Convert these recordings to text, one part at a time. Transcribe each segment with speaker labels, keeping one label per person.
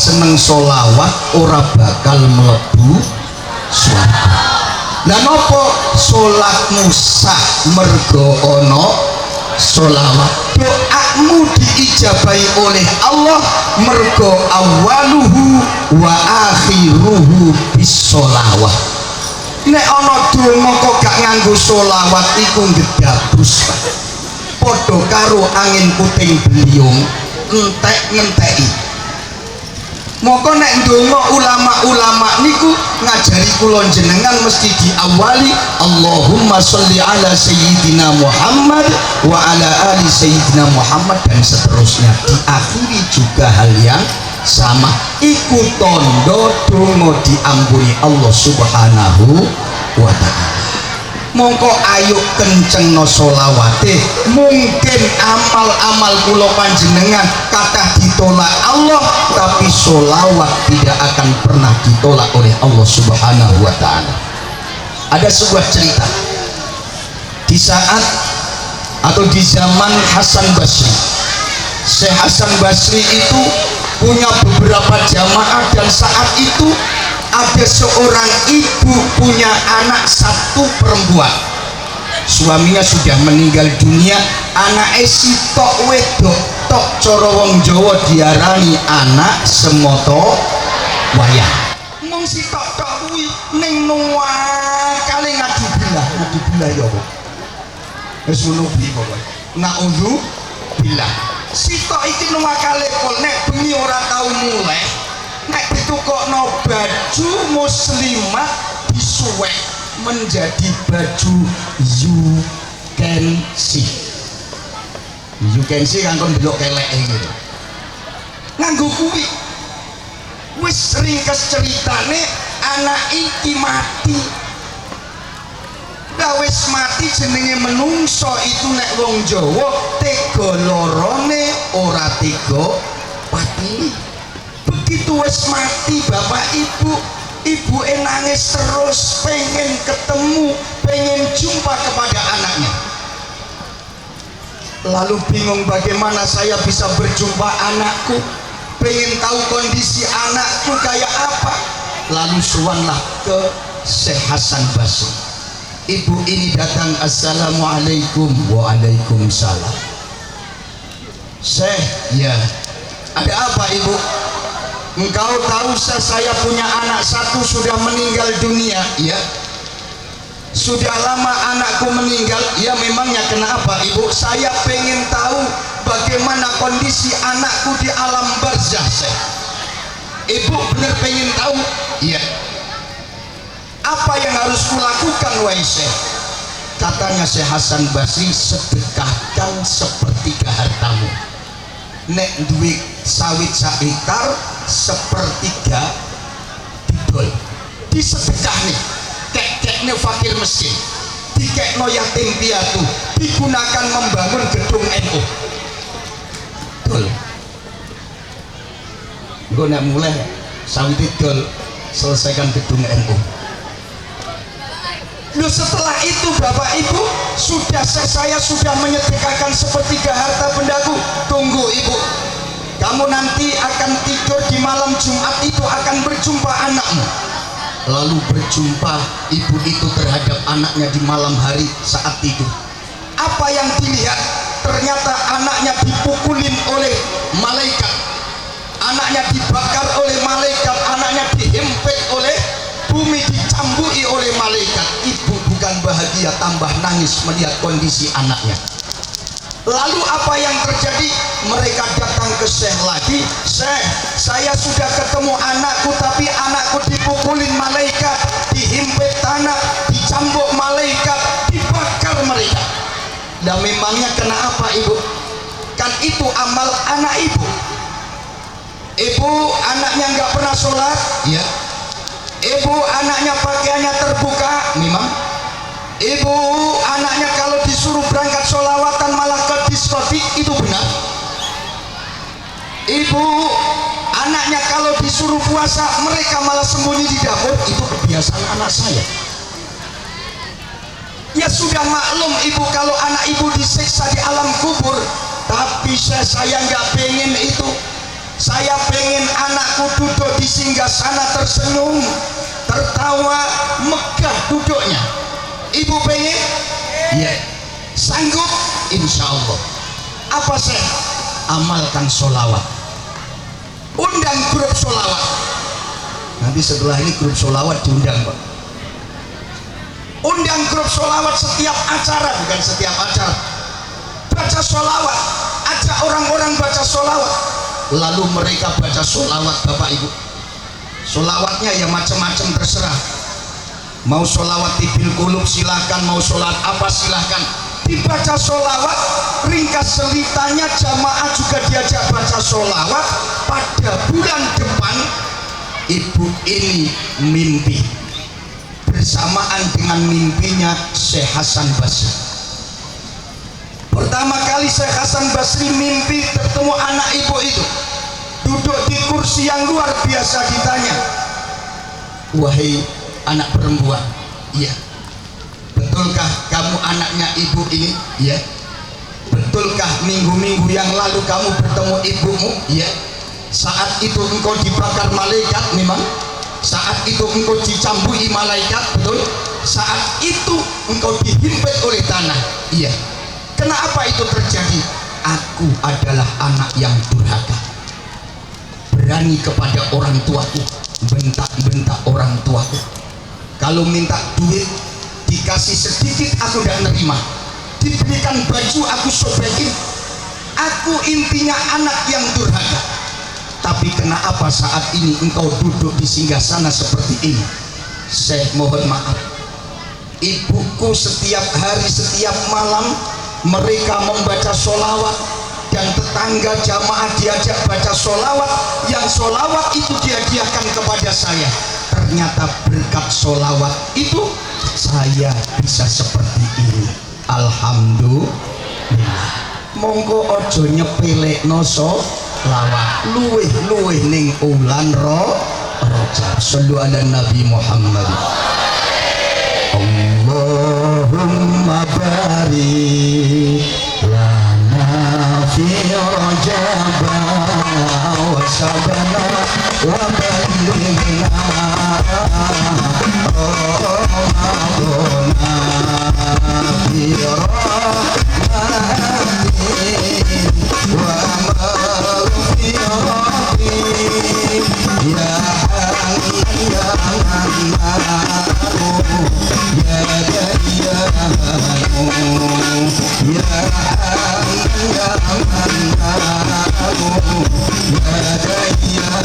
Speaker 1: seneng solawat ora bakal mlebu swarga. Lah napa salatmu sah mergo ana solawat? Doamu diijabahi oleh Allah mergo awaluhu wa akhiruhu bis solawat. Nek ana donga kok gak nganggo solawat iku gedabus, padha karo angin puting beliung entek-ngenteki. Moko nek ndonga ulama-ulama niku ngajari kula jenengan mesti diawali Allahumma sholli ala sayyidina Muhammad wa ala ali sayyidina Muhammad dan seterusnya. Diakhiri juga hal yang sama. Iku tondo donga diampuni Allah Subhanahu wa ta'ala. Mongko ayo kencengno solawate. Mungkin amal-amal kula panjenengan kathah ditolak Allah, tapi solawat tidak akan pernah ditolak oleh Allah Subhanahu wa ta'ala. Ada sebuah cerita di saat atau di zaman Hasan Basri. Syekh Hasan Basri itu punya beberapa jamaah, dan saat itu ada seorang ibu punya anak satu perempuan. Suaminya sudah meninggal dunia, anake sitok wedok tok, cara wong Jawa diarani anak semoto wayang. Mung sitok tok kuwi ning nuwa kali ngadu bilah ya kok. Wis ngono piye pokoke. Naudzu billah. Sitok iki nuwa kali kol nek bengi ora tau muleh. Nek ditukokno baju muslimat disuwek menjadi baju you can see kan kon delok keleke gitu. Nganggo kuwi wis ringkes ceritane anak iki mati. Lah wis mati jenenge menungso itu nek wong Jawa tega lorone ora tega pati. Begitu wis mati bapak ibu nangis terus, pengen ketemu, pengen jumpa kepada anaknya. Lalu bingung bagaimana saya bisa berjumpa anakku, pengen tahu kondisi anakku kayak apa. Lalu suwanlah ke Syekh Hasan Basri. Ibu ini datang, assalamualaikum. Waalaikumsalam. Syekh, ya ada apa ibu? Engkau tahu saya punya anak satu sudah meninggal dunia. Ya, sudah lama anakku meninggal. Ya, memangnya kenapa ibu? Saya pengen tahu bagaimana kondisi anakku di alam barzah. Ibu benar pengen tahu? Ya. Apa yang harus kulakukan wahai Syekh? Katanya Syekh Hasan Basri, sedekahkan sepertiga hartamu. Nek duit sawit saikar, sepertiga didol disedekah nih, kek-keknya fakir miskin, dikekno yatim piatu, digunakan membangun gedung NU. Dol gue nek mulai sawit didol, selesaikan gedung NU. Loh, setelah itu bapak ibu saya sudah menyedekahkan sepertiga harta bendaku. Tunggu ibu, kamu nanti akan tidur di malam Jumat itu akan berjumpa anakmu. Lalu berjumpa ibu itu terhadap anaknya di malam hari saat tidur. Apa yang dilihat? Ternyata anaknya dipukulin oleh malaikat, anaknya dibakar oleh malaikat, anaknya dihimpit oleh bumi, dicambui oleh malaikat. Ibu bukan bahagia, tambah nangis melihat kondisi anaknya. Lalu apa yang terjadi? Mereka datang ke Syekh lagi. Syekh, saya sudah ketemu anakku, tapi anakku dipukulin malaikat, dihimpit tanah, dicambuk malaikat, dibakar mereka. Dan memangnya kenapa ibu? Kan itu amal anak ibu. Ibu anaknya nggak pernah sholat, ya. Ibu anaknya pakaiannya terbuka, memang. Ibu anaknya kalau disuruh berangkat sholawatan malah ke diskotik, itu benar. Ibu anaknya kalau disuruh puasa mereka malah sembunyi di dapur, itu kebiasaan anak saya. Ya sudah maklum ibu kalau anak ibu disiksa di alam kubur, tapi saya nggak pengen itu. Saya pengen anakku Aku duduk di singgasana tersenyum, tertawa, megah duduknya. Ibu pengen? Ya. Sanggup? Insya Allah. Apa sih? Amalkan sholawat. Undang grup sholawat. Nanti setelah ini grup sholawat diundang, Pak. Undang grup sholawat setiap acara, bukan setiap acara. Baca sholawat, ajak orang-orang baca sholawat. Lalu mereka baca sholawat, Bapak Ibu. Sholawatnya ya macam-macam, terserah. Mau sholawat tibil kulub silahkan, mau sholat apa silahkan. Dibaca sholawat, ringkas ceritanya jamaah juga diajak baca sholawat. Pada bulan depan ibu ini mimpi bersamaan dengan mimpinya Syekh Hasan Basri. Pertama kali Syekh Hasan Basri mimpi bertemu anak ibu itu, duduk di kursi yang luar biasa, ditanya, wahai anak perempuan, iya, betulkah kamu anaknya ibu ini? Iya. Betulkah minggu-minggu yang lalu kamu bertemu ibumu? Iya. Saat itu engkau dibakar malaikat? Memang. Saat itu engkau dicambui malaikat? Betul. Saat itu engkau dihimpit oleh tanah? Iya. Kenapa itu terjadi? Aku adalah anak yang durhaka, berani kepada orang tuaku, bentak-bentak orang tuaku. Kalau minta duit dikasih sedikit aku tidak nerima, diberikan baju aku sobekin. Aku intinya anak yang durhaka. Tapi kenapa saat ini engkau duduk di singgasana seperti ini? Saya mohon maaf, ibuku setiap hari setiap malam mereka membaca sholawat, dan tetangga jamaah diajak baca sholawat, yang sholawat itu dihadiahkan kepada saya. Ternyata berkat sholawat itu saya bisa seperti ini. Alhamdulillah. Monggo ojo nyepelekno sholawat, luweh ning ulan Rajab. Shallu ala Nabi Muhammad. Allahumma barik lana fi Rajab wa sabana wa ballighna Ramadana fi rahmatin wa maghfiratin ya hayy ya mannan ya dayyanu ya hayy ya mannan ya dayyanu Allahumma sholli ala sayyidina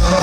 Speaker 1: Wa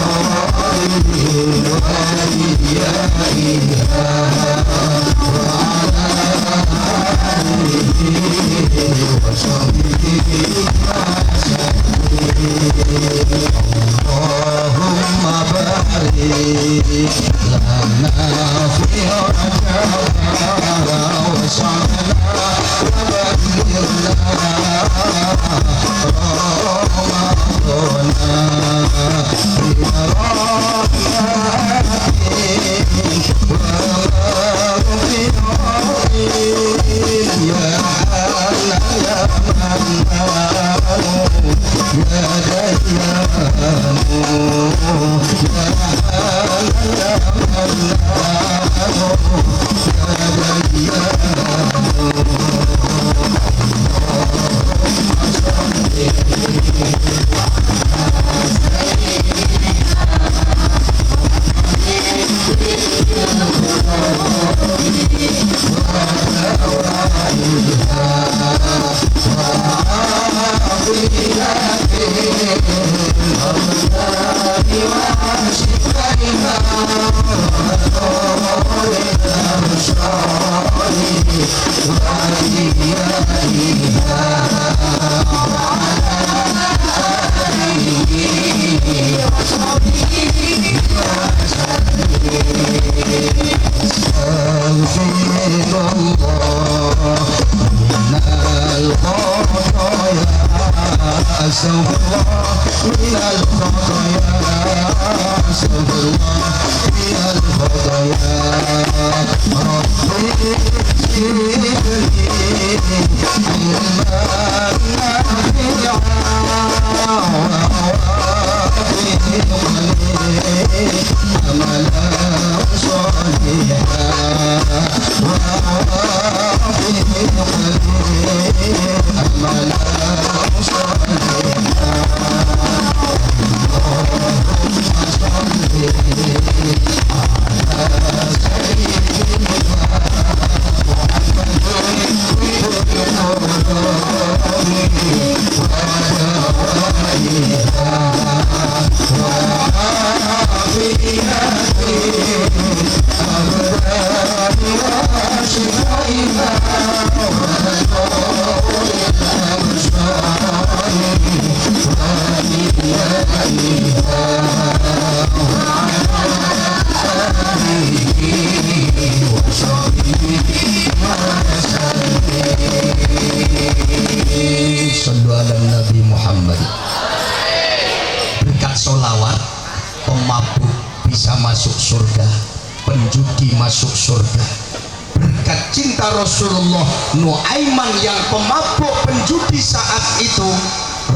Speaker 1: Rasulullah, Nuaiman yang pemabuk penjudi saat itu,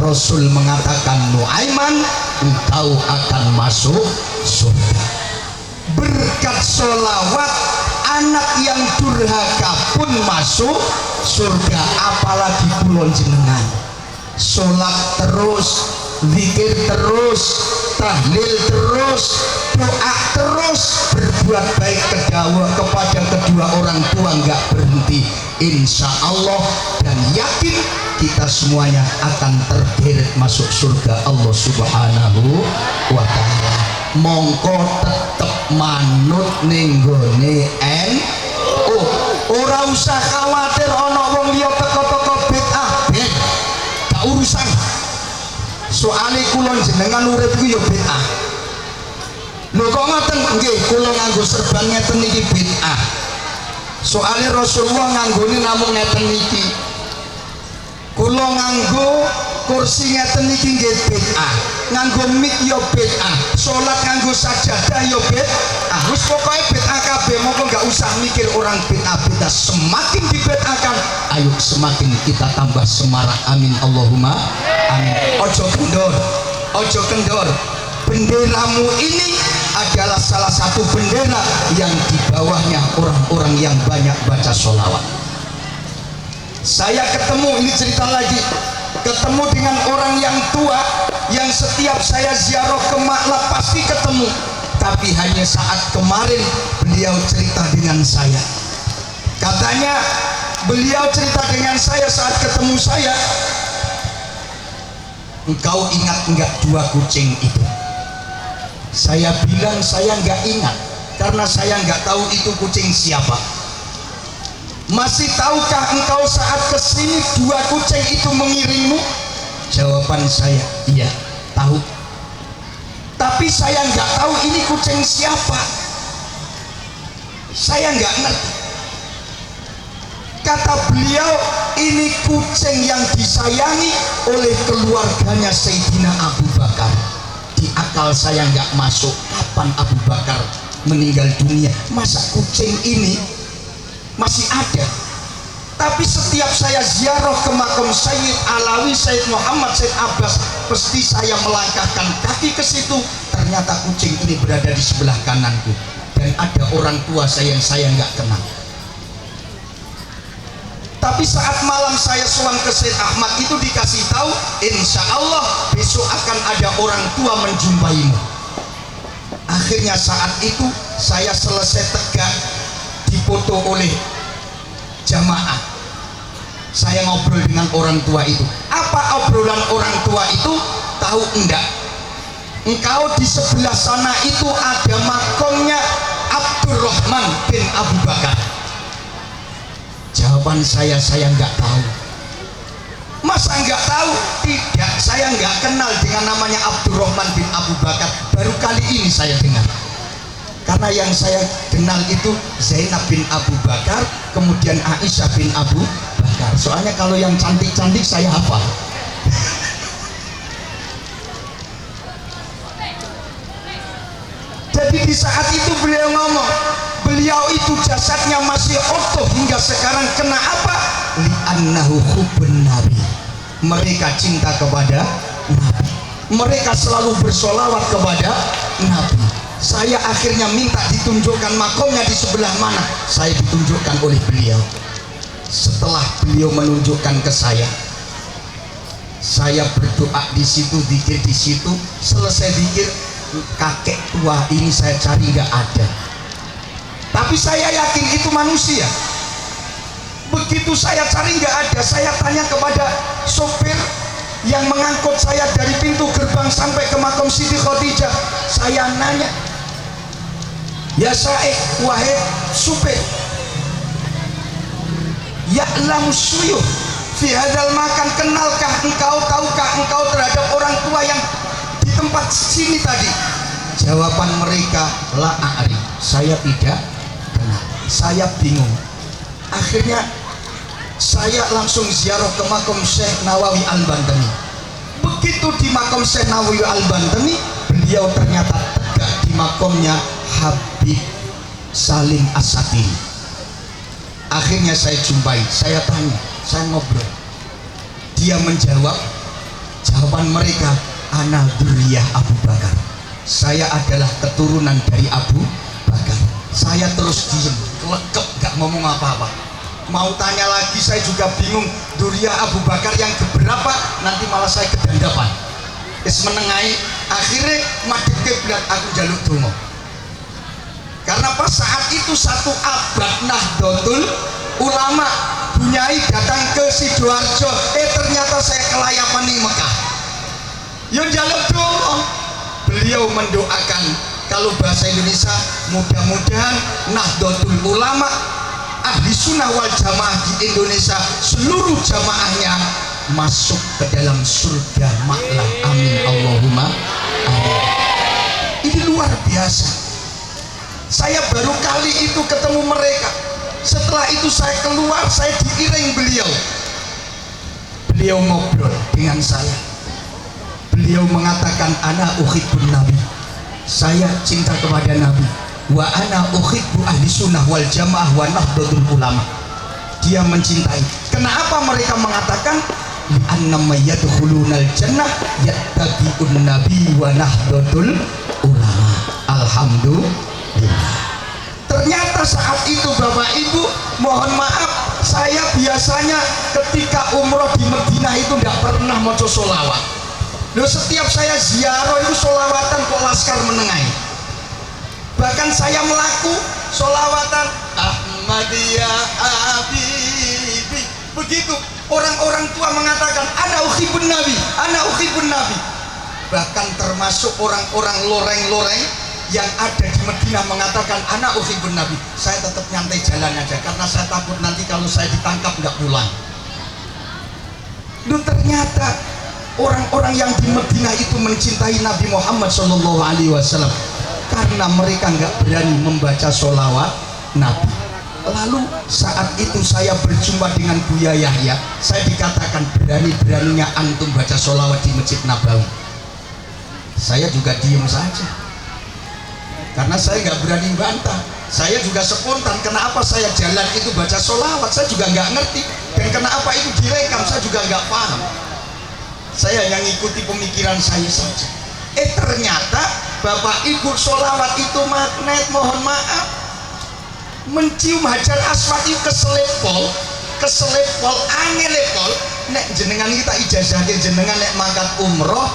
Speaker 1: Rasul mengatakan, Nuaiman, engkau akan masuk surga. Berkat sholawat, anak yang durhaka pun masuk surga. Apalagi kulon jenengan sholat terus, zikir terus, tahlil terus, doa terus, berbuat baik kepada kedua orang tua, nggak berhenti, insya Allah, dan yakin kita semuanya akan tergeret masuk surga Allah Subhanahu wa ta'ala. Mongko tetep manut ninggone ora usah khawatir ana wong liya teko-teko bid'ah, gak urusan. Soale kula jenengan urip ku ya bid'ah. Lho kok ngoten nggih, kula nganggo serban ngeten iki bid'ah. Soale Rasulullah nganggone namung ngeten iki. Kula nganggo kursi ngeten iki nggih bid'ah. Nganggo mic ya bid'ah. Salat nganggo sajadah ya bid'ah. Wis pokoke bid'ah kabeh, mongko enggak usah mikir orang bid'ah-bid'ah. Semakin dibid'ahkan, ayo semakin kita tambah semarak. Amin Allahumma amin. Ojo kendor, ojo kendor. Benderamu ini adalah salah satu bendera yang di bawahnya orang-orang yang banyak baca sholawat. Saya ketemu, ini cerita lagi, ketemu dengan orang yang tua yang setiap saya ziarah ke Maklab pasti ketemu, tapi hanya saat kemarin beliau cerita dengan saya. Katanya beliau cerita dengan saya saat ketemu saya, engkau ingat enggak dua kucing itu? Saya bilang saya nggak ingat karena saya nggak tahu itu kucing siapa. Masih tahukah engkau saat kesini dua kucing itu mengiringmu? Jawaban saya, iya tahu. Tapi saya nggak tahu ini kucing siapa. Saya nggak ngerti. Kata beliau, ini kucing yang disayangi oleh keluarganya Sayyidina Abu Bakar. Di akal saya nggak masuk, kapan Abu Bakar meninggal dunia, masa kucing ini masih ada? Tapi setiap saya ziarah ke makam Sayyid Alawi, Sayyid Muhammad, Sayyid Abbas, pasti saya melangkahkan kaki ke situ. Ternyata kucing ini berada di sebelah kananku, dan ada orang tua saya yang saya nggak kenal. Tapi saat malam saya sowan ke Sayyid Ahmad itu dikasih tahu, insya Allah besok akan ada orang tua menjumpaimu. Akhirnya saat itu saya selesai tegak, dipoto oleh jamaah. Saya ngobrol dengan orang tua itu. Apa obrolan orang tua itu? Tahu enggak? Engkau di sebelah sana itu ada makomnya Abdurrahman bin Abu Bakar. Jawaban saya enggak tahu. Masa enggak tahu? Tidak, saya enggak kenal dengan namanya Abdurrahman bin Abu Bakar. Baru kali ini saya dengar. Karena yang saya kenal itu Zainab bin Abu Bakar, kemudian Aisyah bin Abu Bakar. Soalnya kalau yang cantik-cantik saya hafal. Jadi di saat itu beliau ngomong, beliau itu jasadnya masih utuh hingga sekarang. Kenapa? Li'annahu hubbun nabi. Mereka cinta kepada Nabi. Mereka selalu bersolawat kepada Nabi. Saya akhirnya minta ditunjukkan makomnya di sebelah mana. Saya ditunjukkan oleh beliau. Setelah beliau menunjukkan ke saya berdoa di situ, zikir di situ. Selesai zikir, kakek tua ini saya cari nggak ada. Tapi saya yakin itu manusia. Begitu saya cari nggak ada, saya tanya kepada sopir yang mengangkut saya dari pintu gerbang sampai ke makam Siti Khadijah. Saya nanya, ya Saik, wahai supir, ya'lam suyuh fi hadal makan, kenalkah engkau, tahukah engkau terhadap orang tua yang di tempat sini tadi? Jawaban mereka, la a'ri, saya tidak kenal. Saya bingung. Akhirnya saya langsung ziarah ke makam Syekh Nawawi Al-Bantani. Begitu di makam Syekh Nawawi Al-Bantani, beliau ternyata tegak di makamnya Habib Salim As-Satiri. Akhirnya saya jumpai, saya tanya, saya ngobrol. Dia menjawab, jawaban mereka, ana dzurriyyah Abu Bakar. Saya adalah keturunan dari Abu Bakar. Saya terus diem, lekep, gak ngomong apa-apa. Mau tanya lagi saya juga bingung, dzurriyyah Abu Bakar yang keberapa, nanti malah saya kedandapan. Wis menengahi, akhirnya madhep kiblat, aku jaluk donga. Karena pas saat itu satu abad Nahdlatul Ulama, Bunyai datang ke Sidoarjo, ternyata saya kelayapan di Mekah. Yo jaluk donga. Beliau mendoakan, kalau bahasa Indonesia, mudah-mudahan Nahdlatul Ulama, ahli sunnah wal jamaah di Indonesia, seluruh jamaahnya masuk ke dalam surga maklah. Amin Allahumma amin. Ini luar biasa. Saya baru kali itu ketemu mereka. Setelah itu saya keluar, saya diiring beliau. Beliau ngobrol dengan saya. Beliau mengatakan, ana uhibbun nabi, saya cinta kepada Nabi. Wa ana uhibbu ahli sunnah wal jamaah wa nahdlatul ulama. Dia mencintai. Kenapa mereka mengatakan li'anna may yadkhulunal jannah yattabi'un nabi wa nahdlatul ulama. Alhamdulillah. Ternyata saat itu Bapak Ibu, mohon maaf, saya biasanya ketika umroh di Madinah itu tidak pernah maca sholawat. Loh, setiap saya ziarah itu sholawatan kok laskar menengahi. Bahkan saya melaku sholawatan Ahmadiyah Habibi. Begitu orang-orang tua mengatakan, ana uhibbun nabi, ana uhibbun nabi. Bahkan termasuk orang-orang loreng-loreng yang ada di Madinah mengatakan, ana uhibbun nabi. Saya tetap nyantai jalan aja, karena saya takut nanti kalau saya ditangkap nggak pulang. Dan ternyata orang-orang yang di Madinah itu mencintai Nabi Muhammad SAW karena mereka nggak berani membaca sholawat Nabi. Lalu saat itu saya berjumpa dengan Buya Yahya, saya dikatakan, berani-beraninya antum baca sholawat di Masjid Nabawi. Saya juga diem saja karena saya nggak berani bantah. Saya juga spontan, kenapa saya jalan itu baca sholawat, saya juga nggak ngerti. Dan kenapa itu direkam, saya juga nggak paham. Saya hanya ngikuti pemikiran saya saja. Ternyata Bapak Ibu, sholawat itu magnet, mohon maaf. Mencium hajar aswad itu keselepol, angelepol. Nek jenengan kita ijazah jenengan nek mangkat umroh,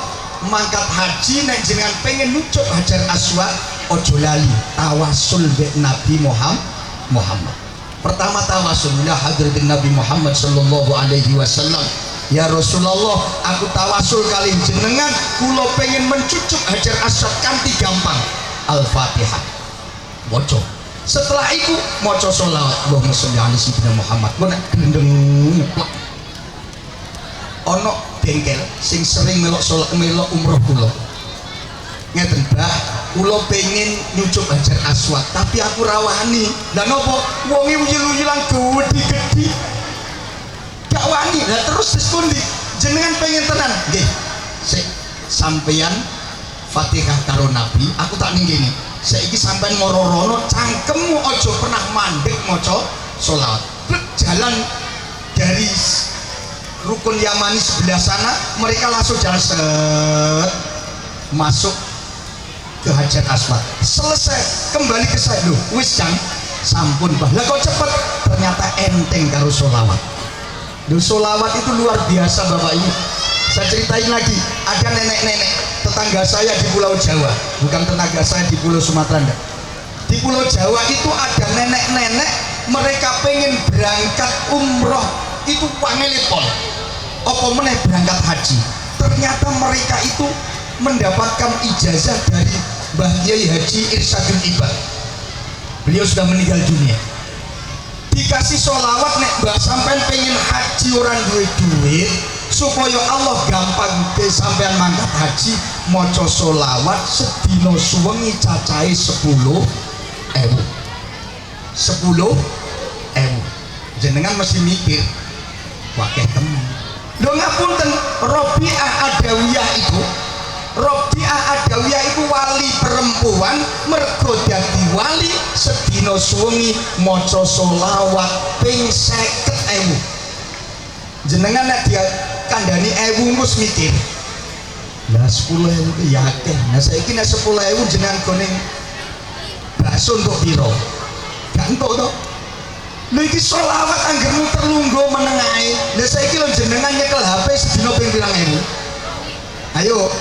Speaker 1: mangkat haji, nek jenengan pengen nucuk hajar aswad, ojo lali tawasul be Nabi Muhammad. Pertama tawasul ila hadratin Nabi Muhammad sallallahu alaihi wasallam. Ya Rasulullah, aku tawasul kali jenengan, kula pengen mencucuk hajar aswad kanthi gampang. Al-Fatihah. Maca. Setelah itu maca sholawat Allahumma sholli ala sayyidina Muhammad. Kok nek gendeng nyeplak. Ono bengkel sing sering melok umroh kula. Ngeten, Mbah, kula pengen nyucuk hajar aswad, tapi aku rawani. Lah napa? Wonge uyul-uyulan gedhi-gedhi. Gak wani. Lah terus pundi? Jenengan pengen tenan. Nggih. Sik sampeyan Fatihah karo Nabi, aku tak ning kene. Saiki sampean moro-rono cangkemmu aja pernah mandek maca sholawat. Jalan dari rukun Yamani sebelah sana, mereka langsung jalan set masuk ke hajar aswad. Selesai kembali ke saya, loh wis jang sampun bah. Lah kok cepet? Ternyata enteng karo sholawat. Loh sholawat itu luar biasa Bapak Ibu. Saya ceritain lagi, ada nenek-nenek tetangga saya di Pulau Jawa, bukan tetangga saya di Pulau Sumatera enggak. Di Pulau Jawa itu ada nenek-nenek, mereka pengen berangkat umroh itu pangelipol apa meneh berangkat haji. Ternyata mereka itu mendapatkan ijazah dari Mbah Kiai Haji Irsyadul Ibad. Beliau sudah meninggal dunia. Dikasih sholawat, nek mbak sampean pengen haji orang duit supaya Allah gampang ke sampean mangkat haji, maca sholawat sedina suwengi cacahe 10.000. Jenengan mesti mikir wakeh temen. Lho ngapunten, Robiah Adawiyah itu wali perempuan, mergo dadi wali sedina suwengi maca sholawat ping 50.000. Jenengan nek dia kandhani 1000 mus mikir. Lah 10.000 ki ya akeh. Nah saiki nek 10.000 jenengan gone bakso untuk piro? Gak entuk to. Lha iki sholawat angger muter lungguh meneng ae. Lah saiki lho jenengan nyekel HP sedina ping 2000. Ayo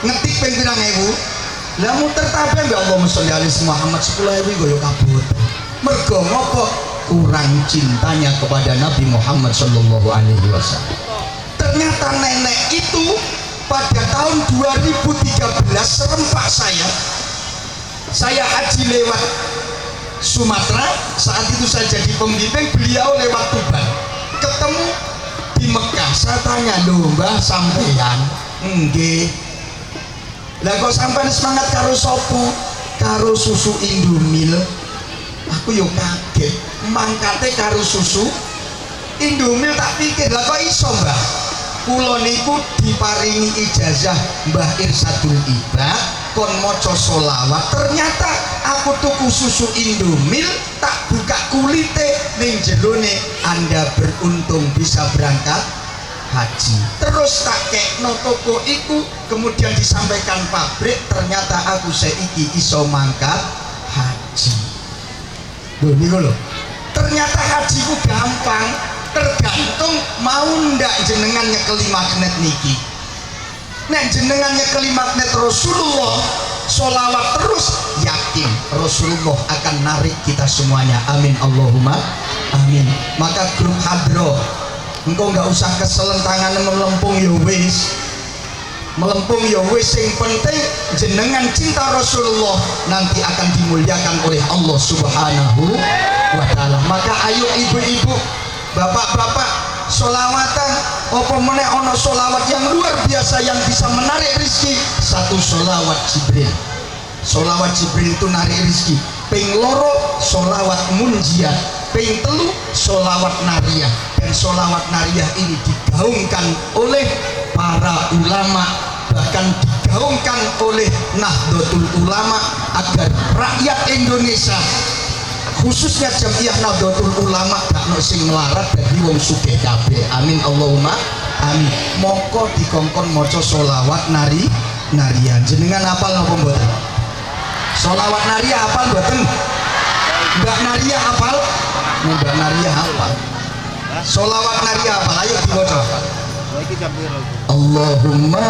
Speaker 1: ngetik ping 2000. Lah muter tabeh mbak Allahumma sholli ala Muhammad 10.000 yo kabur. Mergo ngopo? Kurang cintanya kepada Nabi Muhammad sallallahu alaihi wasallam. Ternyata nenek itu pada tahun 2013 serempak saya haji lewat Sumatera. Saat itu saya jadi pembimbing, beliau lewat Tuban, ketemu di Mekah. Saya tanya, loh mbah sampeyan nggih, lah kok sampean semangat karo sopo? Karo susu Indomil. Aku yo kaget, mangkate karo susu Indomil. Tak pikir, lah kok iso mbah? Kula niku diparingi ijazah Mbah Irsyadul Ibad kon maca sholawat. Ternyata aku tuku susu Indomil, tak buka kulite, ning jerone Anda beruntung bisa berangkat haji. Terus tak kekno toko iku, kemudian disampaikan pabrik, ternyata aku seiki iso mangkat haji. Loh niku lho. Ternyata hajiku gampang, tergantung mau ndak jenengan nyekeli magnet niki. Nek jenengan nyekeli magnet Rasulullah sholawat terus, yakin Rasulullah akan narik kita semuanya. Amin Allahumma amin. Maka grup hadro, engkau nggak usah keselen tangannya melempung ya wis, melempung ya wis. Yang penting jenengan cinta Rasulullah, nanti akan dimuliakan oleh Allah Subhanahu wa ta'ala. Maka ayo ibu-ibu, bapak-bapak, sholawatan apa meneh ono sholawat yang luar biasa yang bisa menarik rezeki. Satu, sholawat Jibril. Sholawat Jibril itu narik rezeki. Ping loro sholawat munjiat, ping telu sholawat nariyah. Dan sholawat nariyah ini digaungkan oleh para ulama, bahkan digaungkan oleh Nahdlatul Ulama agar rakyat Indonesia khususnya Jamiah Nahdlatul Ulama gak ono sing melarat dadi wong sugih kabeh. Amin Allahumma amin. Mongko dikongkon maca sholawat narian. Jenengan hafal napa mboten? Sholawat nariah hafal mboten? Mbak Naria hafal? Mbak Naria hafal. Sholawat nariah hafal, ayo diwaca. Allahumma